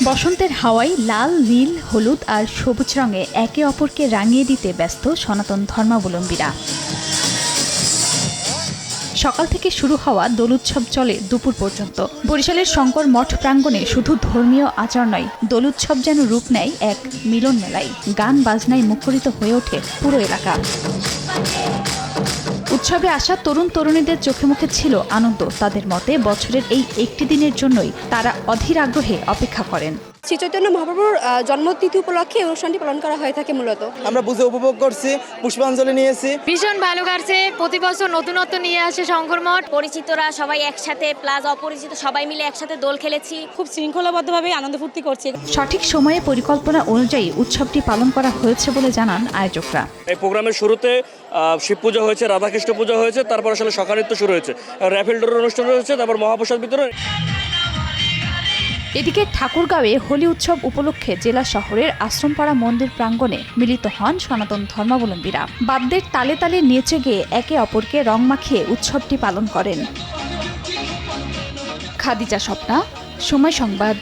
বসন্তের হাওয়ায় লাল, নীল, হলুদ আর সবুজ রঙে একে অপরকে রাঙিয়ে দিতে ব্যস্ত সনাতন ধর্মাবলম্বীরা। সকাল থেকে শুরু হওয়া দোলোৎসব চলে দুপুর পর্যন্ত। বরিশালের শঙ্কর মঠ প্রাঙ্গণে শুধু ধর্মীয় আচার নয়, দোলোৎসব যেন রূপ নেয় এক মিলন মেলায়। গান বাজনায় মুখরিত হয়ে ওঠে পুরো এলাকা। উৎসবে আসা তরুণ তরুণীদের চোখে মুখে ছিল আনন্দ। তাদের মতে বছরের এই একটি দিনের জন্যই তারা অধীর আগ্রহে অপেক্ষা করেন। শ্রী চৈতন্য মহাপ্রভুর জন্মতিথি উপলক্ষে অনুষ্ঠানটি পালন করা হয়ে থাকে। মূলত আমরা বুঝে উপভোগ করছি, পুষ্পাঞ্জলি নিয়েছি। ভীষণ ভালো কাটছে। প্রতি বছর নতুনত্ব নিয়ে আসে শঙ্কর মঠ। পরিচিতরা সবাই একসাথে প্লাস অপরিচিত সবাই মিলে একসাথে দোল খেলেছি। খুব শৃঙ্খলাবদ্ধভাবে আনন্দ ফুর্তি করছি। সঠিক সময়ে পরিকল্পনা অনুযায়ী উৎসবটি পালন করা হয়েছে বলে জানান আয়োজকরা। এই প্রোগ্রামের শুরুতে শিব পূজা হয়েছে, রাধাকৃষ্ণ পূজা হয়েছে, তারপর আসলে সকালিত্ব শুরু হয়েছে, র্যাফেল ড্রর অনুষ্ঠান রয়েছে, তারপর মহাপ্রসাদ বিতরণ। এদিকে ঠাকুরগাঁওয়ে হোলি উৎসব উপলক্ষে জেলা শহরের আশ্রমপাড়া মন্দির প্রাঙ্গণে মিলিত হন সনাতন ধর্মাবলম্বীরা। বাদ্যের তালে তালে নেচে গিয়ে একে অপরকে রং মাখিয়ে উৎসবটি পালন করেন। খাদিজা স্বপ্না, সময় সংবাদ।